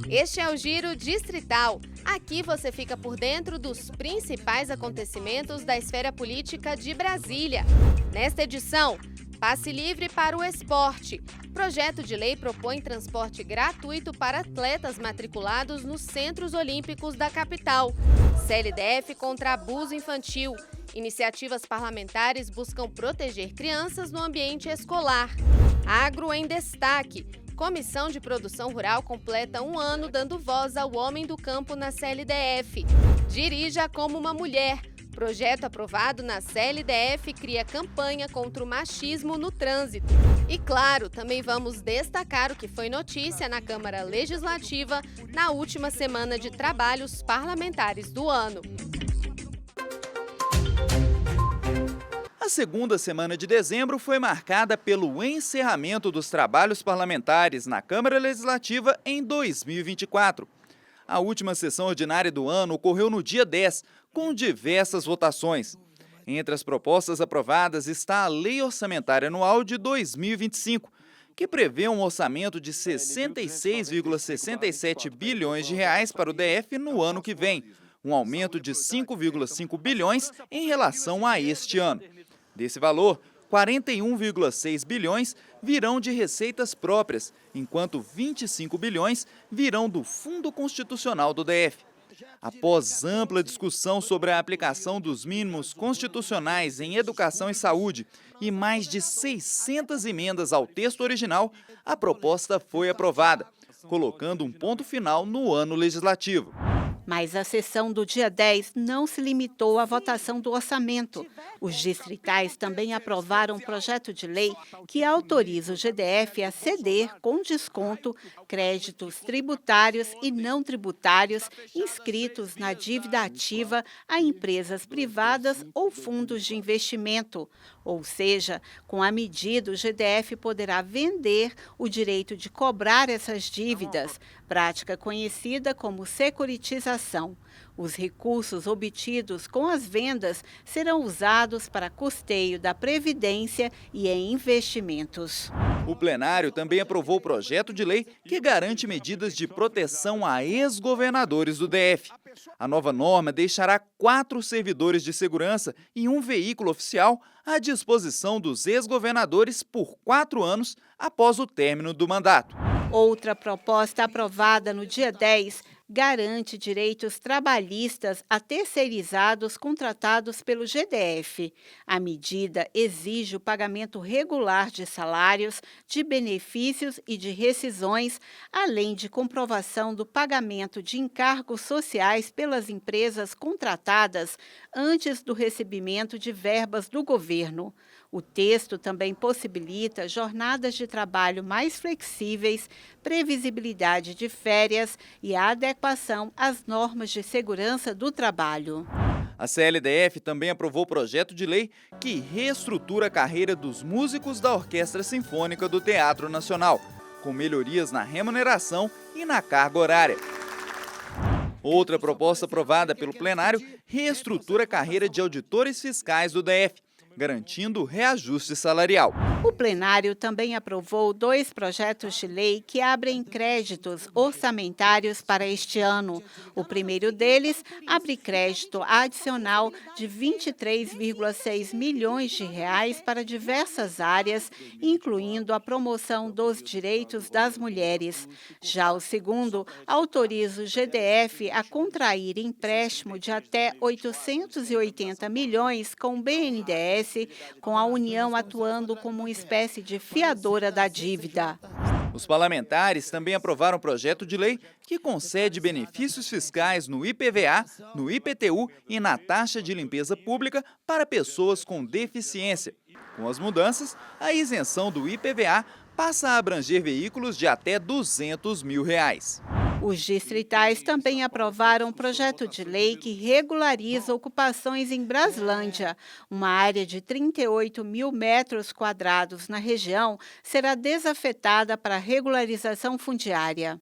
Este é o Giro Distrital. Aqui você fica por dentro dos principais acontecimentos da esfera política de Brasília. Nesta edição, passe livre para o esporte. Projeto de lei propõe transporte gratuito para atletas matriculados nos Centros Olímpicos da capital. CLDF contra abuso infantil. Iniciativas parlamentares buscam proteger crianças no ambiente escolar. Agro em destaque. Comissão de Produção Rural completa 1 ano dando voz ao homem do campo na CLDF. Dirija como uma mulher. Projeto aprovado na CLDF cria campanha contra o machismo no trânsito. E claro, também vamos destacar o que foi notícia na Câmara Legislativa na última semana de trabalhos parlamentares do ano. A segunda semana de dezembro foi marcada pelo encerramento dos trabalhos parlamentares na Câmara Legislativa em 2024. A última sessão ordinária do ano ocorreu no dia 10, com diversas votações. Entre as propostas aprovadas está a Lei Orçamentária Anual de 2025, que prevê um orçamento de 66,67 bilhões de reais para o DF no ano que vem, um aumento de 5,5 bilhões em relação a este ano. Desse valor, 41,6 bilhões virão de receitas próprias, enquanto 25 bilhões virão do Fundo Constitucional do DF. Após ampla discussão sobre a aplicação dos mínimos constitucionais em educação e saúde e mais de 600 emendas ao texto original, a proposta foi aprovada, colocando um ponto final no ano legislativo. Mas a sessão do dia 10 não se limitou à votação do orçamento. Os distritais também aprovaram um projeto de lei que autoriza o GDF a ceder, com desconto, créditos tributários e não tributários inscritos na dívida ativa a empresas privadas ou fundos de investimento. Ou seja, com a medida, o GDF poderá vender o direito de cobrar essas dívidas, prática conhecida como securitização. Os recursos obtidos com as vendas serão usados para custeio da Previdência e em investimentos. O plenário também aprovou o projeto de lei que garante medidas de proteção a ex-governadores do DF. A nova norma deixará 4 servidores de segurança e um veículo oficial à disposição dos ex-governadores por 4 anos após o término do mandato. Outra proposta aprovada no dia 10 garante direitos trabalhistas a terceirizados contratados pelo GDF. A medida exige o pagamento regular de salários, de benefícios e de rescisões, além de comprovação do pagamento de encargos sociais pelas empresas contratadas antes do recebimento de verbas do governo. O texto também possibilita jornadas de trabalho mais flexíveis, previsibilidade de férias e a adequação às normas de segurança do trabalho. A CLDF também aprovou o projeto de lei que reestrutura a carreira dos músicos da Orquestra Sinfônica do Teatro Nacional, com melhorias na remuneração e na carga horária. Outra proposta aprovada pelo plenário reestrutura a carreira de auditores fiscais do DF, garantindo o reajuste salarial. O plenário também aprovou 2 projetos de lei que abrem créditos orçamentários para este ano. O primeiro deles abre crédito adicional de 23,6 milhões de reais para diversas áreas, incluindo a promoção dos direitos das mulheres. Já o segundo autoriza o GDF a contrair empréstimo de até 880 milhões com o BNDES, com a União atuando como uma espécie de fiadora da dívida. Os parlamentares também aprovaram um projeto de lei que concede benefícios fiscais no IPVA, no IPTU e na taxa de limpeza pública para pessoas com deficiência. Com as mudanças, a isenção do IPVA passa a abranger veículos de até R$200 mil. Os distritais também aprovaram um projeto de lei que regulariza ocupações em Braslândia. Uma área de 38 mil metros quadrados na região será desafetada para regularização fundiária.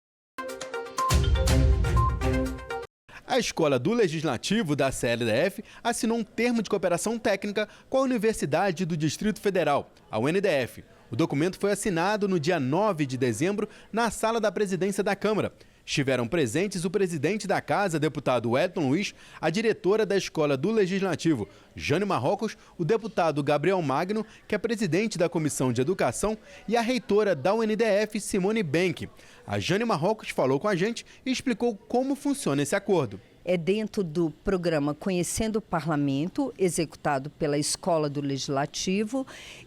A Escola do Legislativo da CLDF assinou um termo de cooperação técnica com a Universidade do Distrito Federal, a UNDF. O documento foi assinado no dia 9 de dezembro na sala da presidência da Câmara Estiveram presentes o presidente da casa, deputado Wellington Luiz, a diretora da Escola do Legislativo, Jane Marrocos, o deputado Gabriel Magno, que é presidente da Comissão de Educação, e a reitora da UNDF, Simone Benck. A Jane Marrocos falou com a gente e explicou como funciona esse acordo. É dentro do programa Conhecendo o Parlamento, executado pela Escola do Legislativo,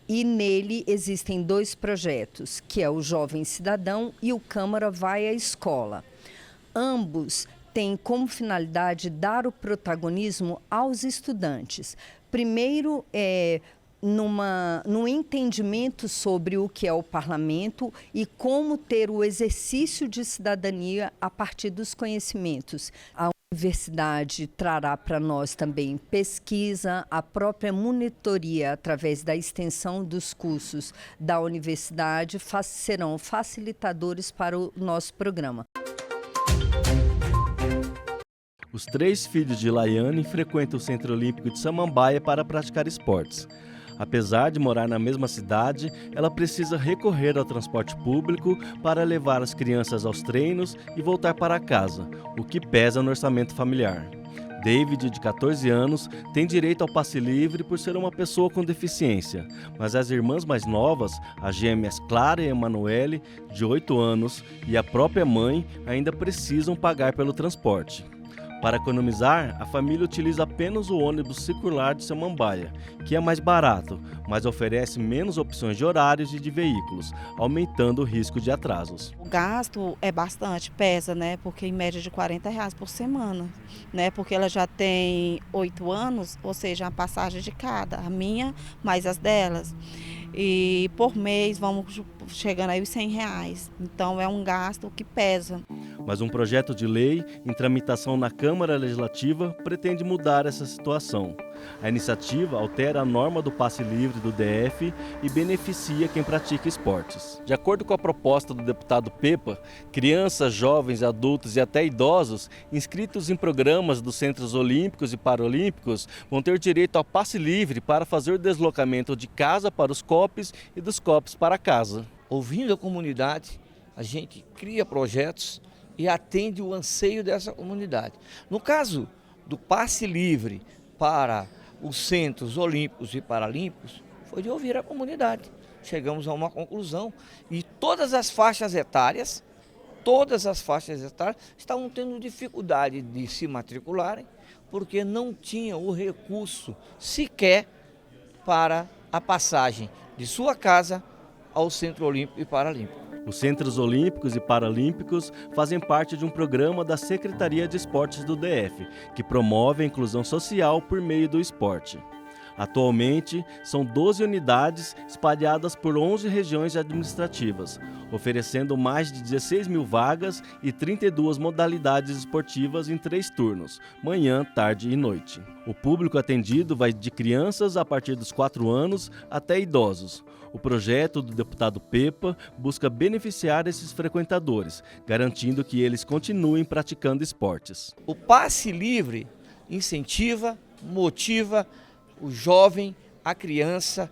e nele existem 2 projetos, que é o Jovem Cidadão e o Câmara Vai à Escola. Ambos têm como finalidade dar o protagonismo aos estudantes. Primeiro, num entendimento sobre o que é o parlamento e como ter o exercício de cidadania a partir dos conhecimentos. A universidade trará para nós também pesquisa, a própria monitoria através da extensão dos cursos da universidade serão facilitadores para o nosso programa. Os 3 filhos de Laiane frequentam o Centro Olímpico de Samambaia para praticar esportes. Apesar de morar na mesma cidade, ela precisa recorrer ao transporte público para levar as crianças aos treinos e voltar para casa, o que pesa no orçamento familiar. David, de 14 anos, tem direito ao passe livre por ser uma pessoa com deficiência, mas as irmãs mais novas, as gêmeas Clara e Emanuele, de 8 anos, e a própria mãe ainda precisam pagar pelo transporte. Para economizar, a família utiliza apenas o ônibus circular de Samambaia, que é mais barato, mas oferece menos opções de horários e de veículos, aumentando o risco de atrasos. O gasto é bastante, pesa, né? Porque em média de R$40 por semana, né? Porque ela já tem 8 anos, ou seja, a passagem de cada, a minha mais as delas. E por mês vamos chegando aí os R$100. Então é um gasto que pesa. Mas um projeto de lei em tramitação na Câmara Legislativa pretende mudar essa situação. A iniciativa altera a norma do passe livre do DF e beneficia quem pratica esportes. De acordo com a proposta do deputado Pepa, crianças, jovens, adultos e até idosos inscritos em programas dos Centros Olímpicos e Paralímpicos vão ter direito ao passe livre para fazer o deslocamento de casa para os COPs e dos COPs para casa. Ouvindo a comunidade, a gente cria projetos e atende o anseio dessa comunidade. No caso do passe livre para os Centros Olímpicos e Paralímpicos, foi de ouvir a comunidade. Chegamos a uma conclusão e todas as faixas etárias estavam tendo dificuldade de se matricularem porque não tinham o recurso sequer para a passagem de sua casa ao Centro Olímpico e Paralímpico. Os Centros Olímpicos e Paralímpicos fazem parte de um programa da Secretaria de Esportes do DF, que promove a inclusão social por meio do esporte. Atualmente, são 12 unidades espalhadas por 11 regiões administrativas, oferecendo mais de 16 mil vagas e 32 modalidades esportivas em 3 turnos, manhã, tarde e noite. O público atendido vai de crianças a partir dos 4 anos até idosos. O projeto do deputado Pepa busca beneficiar esses frequentadores, garantindo que eles continuem praticando esportes. O passe livre incentiva, motiva o jovem, a criança,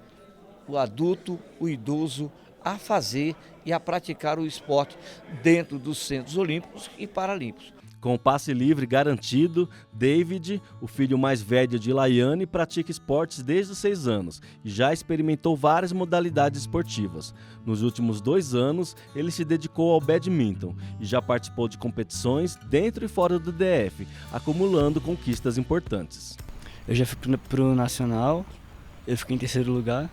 o adulto, o idoso a fazer e a praticar o esporte dentro dos Centros Olímpicos e Paralímpicos. Com o passe livre garantido, David, o filho mais velho de Laiane, pratica esportes desde os 6 anos e já experimentou várias modalidades esportivas. Nos últimos 2 anos, ele se dedicou ao badminton e já participou de competições dentro e fora do DF, acumulando conquistas importantes. Eu já fui para o Nacional, eu fiquei em 3º lugar.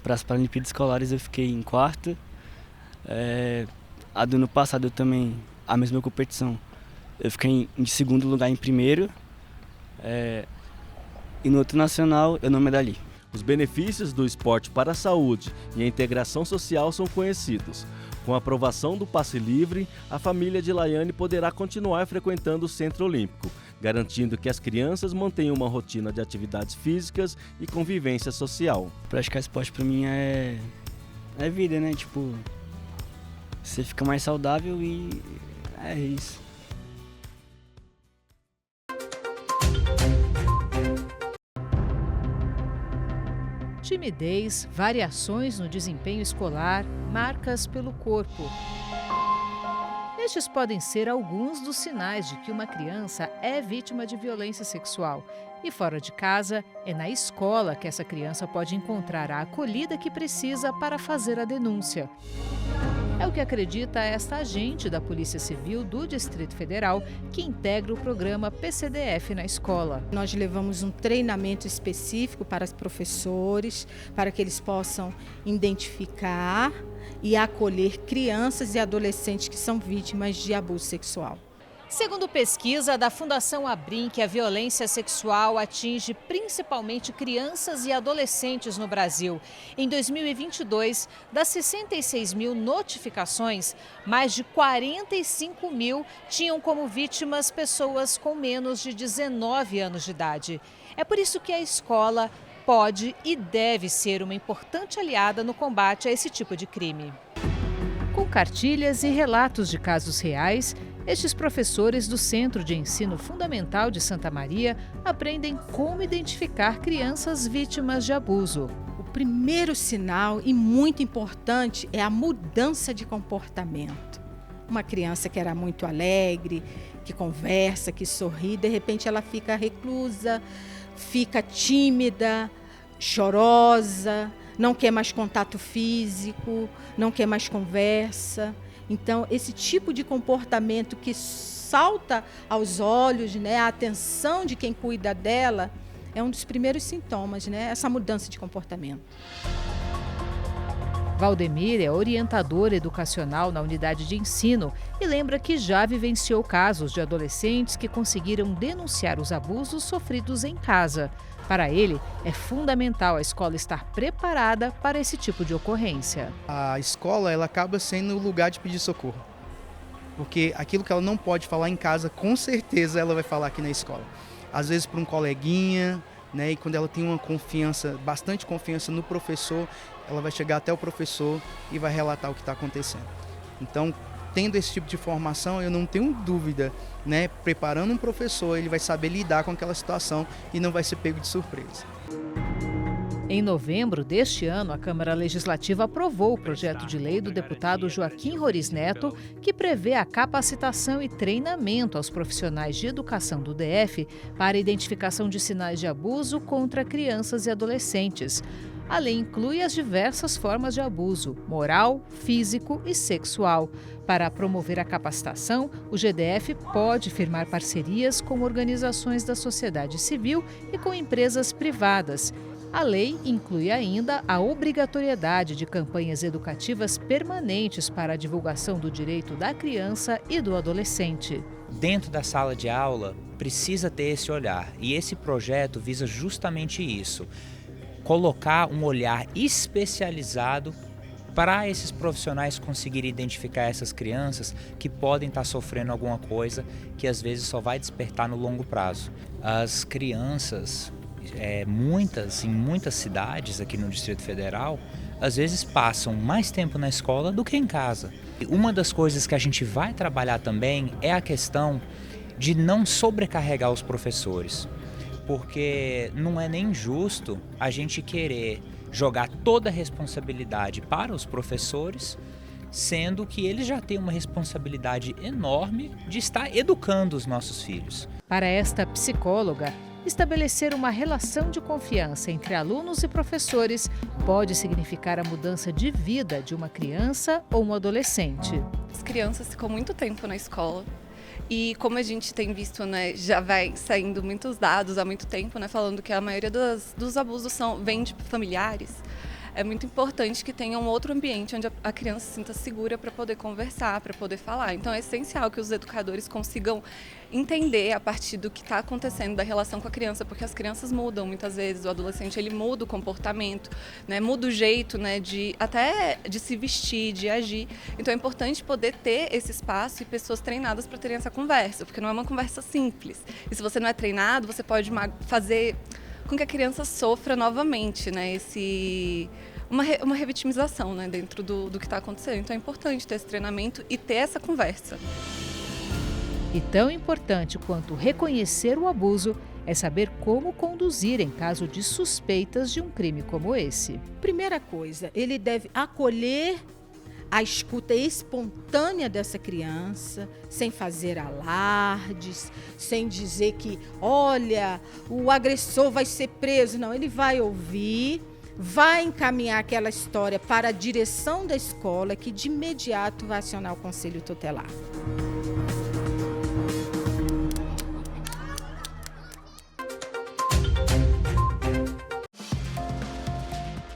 Para as Paralimpíadas Escolares eu fiquei em 4º. A do ano passado eu também, a mesma competição, eu fiquei em 2º lugar em 1º. E no outro nacional eu não medalhei. Os benefícios do esporte para a saúde e a integração social são conhecidos. Com a aprovação do passe livre, a família de Laiane poderá continuar frequentando o Centro Olímpico, garantindo que as crianças mantenham uma rotina de atividades físicas e convivência social. Praticar esporte para mim é vida, né? Tipo, você fica mais saudável e é isso. Timidez, variações no desempenho escolar, marcas pelo corpo. Estes podem ser alguns dos sinais de que uma criança é vítima de violência sexual. E fora de casa, é na escola que essa criança pode encontrar a acolhida que precisa para fazer a denúncia. É o que acredita esta agente da Polícia Civil do Distrito Federal, que integra o programa PCDF na escola. Nós levamos um treinamento específico para os professores, para que eles possam identificar e acolher crianças e adolescentes que são vítimas de abuso sexual. Segundo pesquisa da Fundação Abrinq, a violência sexual atinge principalmente crianças e adolescentes no Brasil. Em 2022, das 66 mil notificações, mais de 45 mil tinham como vítimas pessoas com menos de 19 anos de idade. É por isso que a escola pode e deve ser uma importante aliada no combate a esse tipo de crime. Com cartilhas e relatos de casos reais, estes professores do Centro de Ensino Fundamental de Santa Maria aprendem como identificar crianças vítimas de abuso. O primeiro sinal, e muito importante, é a mudança de comportamento. Uma criança que era muito alegre, que conversa, que sorri, de repente ela fica reclusa, fica tímida, chorosa, não quer mais contato físico, não quer mais conversa. Então, esse tipo de comportamento que salta aos olhos, né, a atenção de quem cuida dela, é um dos primeiros sintomas, né, essa mudança de comportamento. Valdemir é orientador educacional na unidade de ensino e lembra que já vivenciou casos de adolescentes que conseguiram denunciar os abusos sofridos em casa. Para ele, é fundamental a escola estar preparada para esse tipo de ocorrência. A escola ela acaba sendo o lugar de pedir socorro, porque aquilo que ela não pode falar em casa, com certeza ela vai falar aqui na escola. Às vezes para um coleguinha, né, e quando ela tem uma confiança, bastante confiança no professor, ela vai chegar até o professor e vai relatar o que está acontecendo. Então, tendo esse tipo de formação, eu não tenho dúvida, né, preparando um professor, ele vai saber lidar com aquela situação e não vai ser pego de surpresa. Em novembro deste ano, a Câmara Legislativa aprovou o projeto de lei do deputado Joaquim Roriz Neto, que prevê a capacitação e treinamento aos profissionais de educação do DF para a identificação de sinais de abuso contra crianças e adolescentes. A lei inclui as diversas formas de abuso, moral, físico e sexual. Para promover a capacitação, o GDF pode firmar parcerias com organizações da sociedade civil e com empresas privadas. A lei inclui ainda a obrigatoriedade de campanhas educativas permanentes para a divulgação do direito da criança e do adolescente. Dentro da sala de aula, precisa ter esse olhar, e esse projeto visa justamente isso. Colocar um olhar especializado para esses profissionais conseguirem identificar essas crianças que podem estar sofrendo alguma coisa que às vezes só vai despertar no longo prazo. As crianças, em muitas cidades aqui no Distrito Federal, às vezes passam mais tempo na escola do que em casa. Uma das coisas que a gente vai trabalhar também é a questão de não sobrecarregar os professores. Porque não é nem justo a gente querer jogar toda a responsabilidade para os professores, sendo que eles já têm uma responsabilidade enorme de estar educando os nossos filhos. Para esta psicóloga, estabelecer uma relação de confiança entre alunos e professores pode significar a mudança de vida de uma criança ou um adolescente. As crianças ficam muito tempo na escola. E como a gente tem visto, né, já vai saindo muitos dados há muito tempo, né, falando que a maioria dos abusos vem de familiares. É muito importante que tenha um outro ambiente onde a criança se sinta segura para poder conversar, para poder falar. Então é essencial que os educadores consigam entender a partir do que está acontecendo da relação com a criança, porque as crianças mudam muitas vezes, o adolescente ele muda o comportamento, né, muda o jeito, né, até de se vestir, de agir. Então é importante poder ter esse espaço e pessoas treinadas para terem essa conversa, porque não é uma conversa simples. E se você não é treinado, você pode fazer com que a criança sofra novamente, né, uma revitimização, né, dentro do que está acontecendo. Então é importante ter esse treinamento e ter essa conversa. E tão importante quanto reconhecer o abuso é saber como conduzir em caso de suspeitas de um crime como esse. Primeira coisa, ele deve acolher a escuta espontânea dessa criança, sem fazer alardes, sem dizer que, olha, o agressor vai ser preso. Não, ele vai ouvir, vai encaminhar aquela história para a direção da escola, que de imediato vai acionar o conselho tutelar.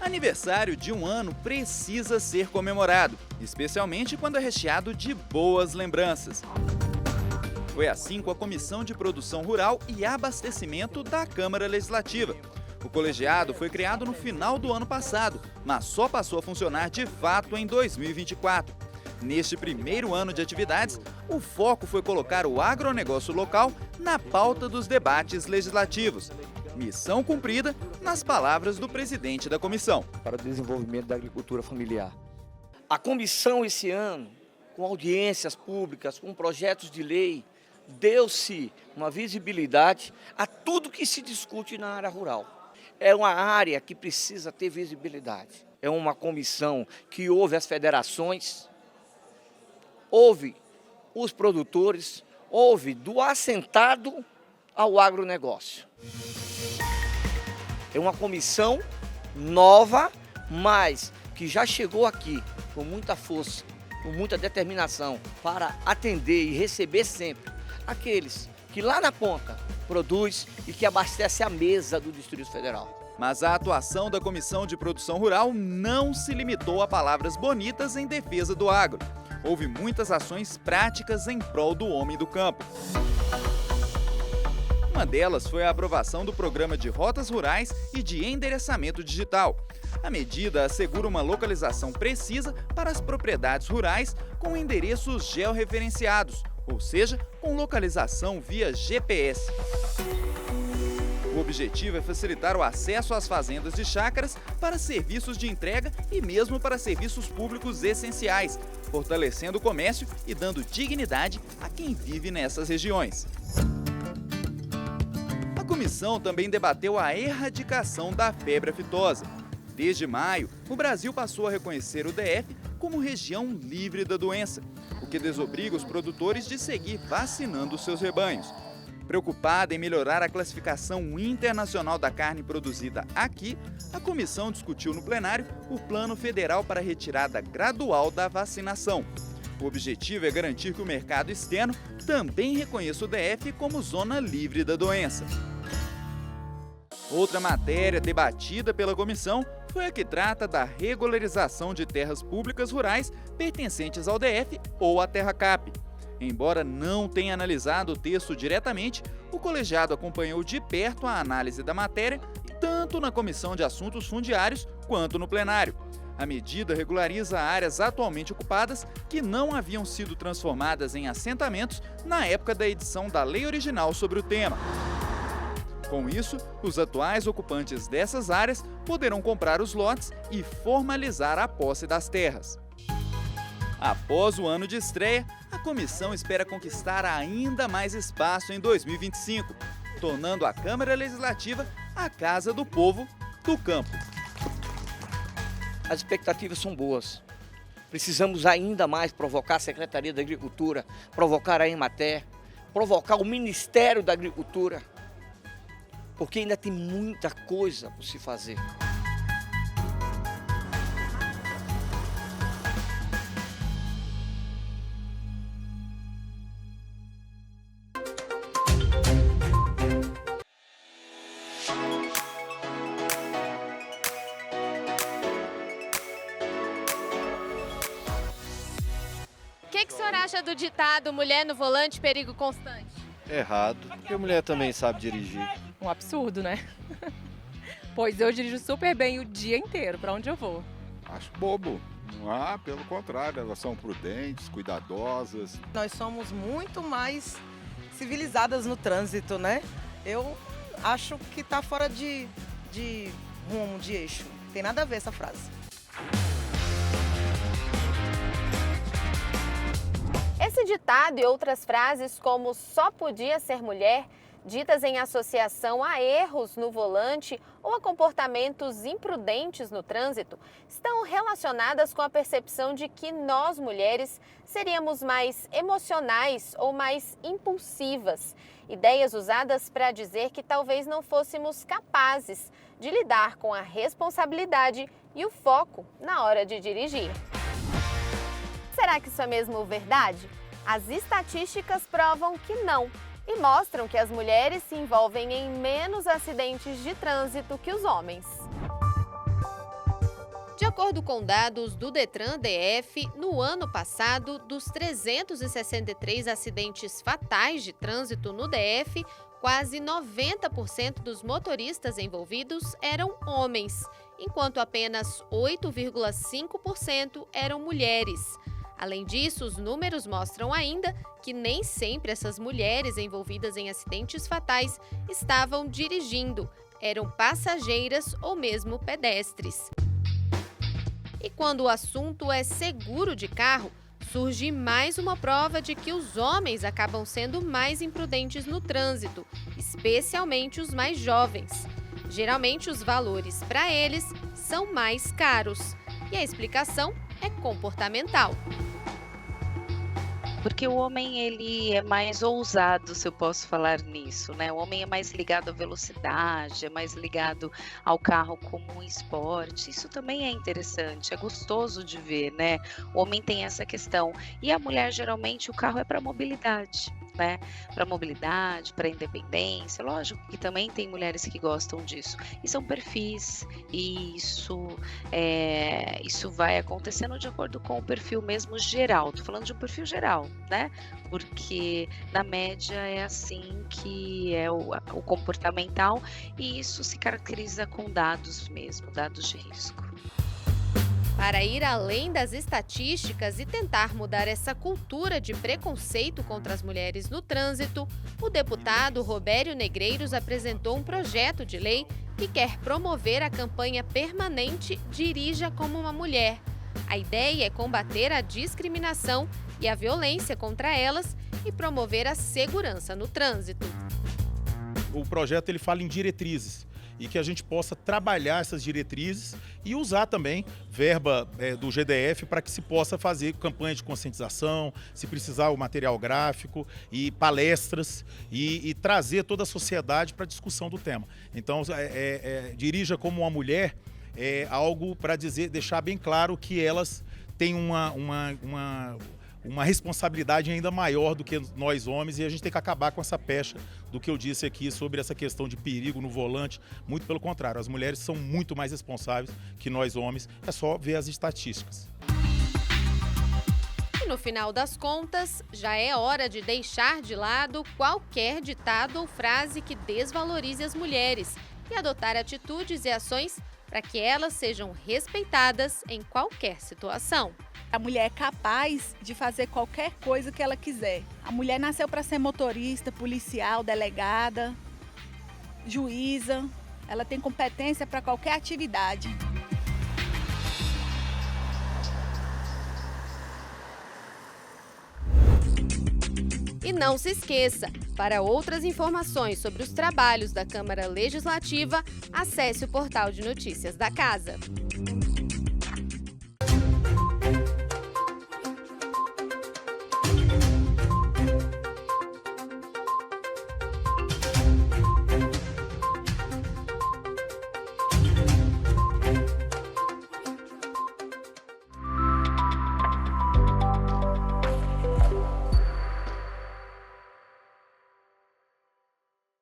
Aniversário de um ano precisa ser comemorado, especialmente quando é recheado de boas lembranças. Foi assim com a Comissão de Produção Rural e Abastecimento da Câmara Legislativa. O colegiado foi criado no final do ano passado, mas só passou a funcionar de fato em 2024. Neste primeiro ano de atividades, o foco foi colocar o agronegócio local na pauta dos debates legislativos. Missão cumprida, nas palavras do presidente da comissão. Para o desenvolvimento da agricultura familiar. A comissão esse ano, com audiências públicas, com projetos de lei, deu-se uma visibilidade a tudo que se discute na área rural. É uma área que precisa ter visibilidade. É uma comissão que ouve as federações, ouve os produtores, ouve do assentado ao agronegócio. É uma comissão nova, mas que já chegou aqui com muita força, com muita determinação para atender e receber sempre aqueles que lá na ponta produz e que abastece a mesa do Distrito Federal. Mas a atuação da Comissão de Produção Rural não se limitou a palavras bonitas em defesa do agro. Houve muitas ações práticas em prol do homem do campo. Uma delas foi a aprovação do Programa de Rotas Rurais e de Endereçamento Digital. A medida assegura uma localização precisa para as propriedades rurais com endereços georreferenciados, ou seja, com localização via GPS. O objetivo é facilitar o acesso às fazendas de chácaras para serviços de entrega e mesmo para serviços públicos essenciais, fortalecendo o comércio e dando dignidade a quem vive nessas regiões. A comissão também debateu a erradicação da febre aftosa. Desde maio, o Brasil passou a reconhecer o DF como região livre da doença, o que desobriga os produtores de seguir vacinando seus rebanhos. Preocupada em melhorar a classificação internacional da carne produzida aqui, a comissão discutiu no plenário o Plano Federal para a retirada gradual da vacinação. O objetivo é garantir que o mercado externo também reconheça o DF como zona livre da doença. Outra matéria debatida pela comissão foi a que trata da regularização de terras públicas rurais pertencentes ao DF ou à Terra Cap. Embora não tenha analisado o texto diretamente, o colegiado acompanhou de perto a análise da matéria, tanto na Comissão de Assuntos Fundiários quanto no plenário. A medida regulariza áreas atualmente ocupadas que não haviam sido transformadas em assentamentos na época da edição da lei original sobre o tema. Com isso, os atuais ocupantes dessas áreas poderão comprar os lotes e formalizar a posse das terras. Após o ano de estreia, a comissão espera conquistar ainda mais espaço em 2025, tornando a Câmara Legislativa a casa do povo do campo. As expectativas são boas. Precisamos ainda mais provocar a Secretaria da Agricultura, provocar a Emater, provocar o Ministério da Agricultura, porque ainda tem muita coisa por se fazer. O que o senhor acha do ditado mulher no volante, perigo constante? Errado, porque a mulher também sabe dirigir. Um absurdo, né? Pois eu dirijo super bem o dia inteiro, para onde eu vou. Acho bobo. Pelo contrário, elas são prudentes, cuidadosas. Nós somos muito mais civilizadas no trânsito, né? Eu acho que está fora de rumo, de eixo. Tem nada a ver essa frase. Esse ditado e outras frases como só podia ser mulher ditas em associação a erros no volante ou a comportamentos imprudentes no trânsito, estão relacionadas com a percepção de que nós, mulheres, seríamos mais emocionais ou mais impulsivas. Ideias usadas para dizer que talvez não fôssemos capazes de lidar com a responsabilidade e o foco na hora de dirigir. Será que isso é mesmo verdade? As estatísticas provam que não. E mostram que as mulheres se envolvem em menos acidentes de trânsito que os homens. De acordo com dados do Detran DF, no ano passado, dos 363 acidentes fatais de trânsito no DF, quase 90% dos motoristas envolvidos eram homens, enquanto apenas 8,5% eram mulheres. Além disso, os números mostram ainda que nem sempre essas mulheres envolvidas em acidentes fatais estavam dirigindo, eram passageiras ou mesmo pedestres. E quando o assunto é seguro de carro, surge mais uma prova de que os homens acabam sendo mais imprudentes no trânsito, especialmente os mais jovens. Geralmente, os valores para eles são mais caros. E a explicação é comportamental. Porque o homem, ele é mais ousado, se eu posso falar nisso, né? O homem é mais ligado à velocidade, é mais ligado ao carro como um esporte. Isso também é interessante, é gostoso de ver, né? O homem tem essa questão. E a mulher, geralmente, o carro é para mobilidade, né? Para mobilidade, para independência. Lógico que também tem mulheres que gostam disso. E são perfis, e isso vai acontecendo de acordo com o perfil mesmo geral. Estou falando de um perfil geral, né? Porque na média é assim que é o comportamental, e isso se caracteriza com dados mesmo, dados de risco. Para ir além das estatísticas e tentar mudar essa cultura de preconceito contra as mulheres no trânsito, o deputado Robério Negreiros apresentou um projeto de lei que quer promover a campanha permanente Dirija como uma Mulher. A ideia é combater a discriminação e a violência contra elas e promover a segurança no trânsito. O projeto ele fala em diretrizes e que a gente possa trabalhar essas diretrizes e usar também verba do GDF para que se possa fazer campanha de conscientização, se precisar o material gráfico e palestras e trazer toda a sociedade para a discussão do tema. Então, Dirija como uma Mulher é algo para deixar bem claro que elas têm uma responsabilidade ainda maior do que nós homens, e a gente tem que acabar com essa pecha do que eu disse aqui sobre essa questão de perigo no volante. Muito pelo contrário, as mulheres são muito mais responsáveis que nós homens, é só ver as estatísticas. E no final das contas, já é hora de deixar de lado qualquer ditado ou frase que desvalorize as mulheres e adotar atitudes e ações para que elas sejam respeitadas em qualquer situação. A mulher é capaz de fazer qualquer coisa que ela quiser. A mulher nasceu para ser motorista, policial, delegada, juíza. Ela tem competência para qualquer atividade. E não se esqueça, para outras informações sobre os trabalhos da Câmara Legislativa, acesse o portal de notícias da Casa.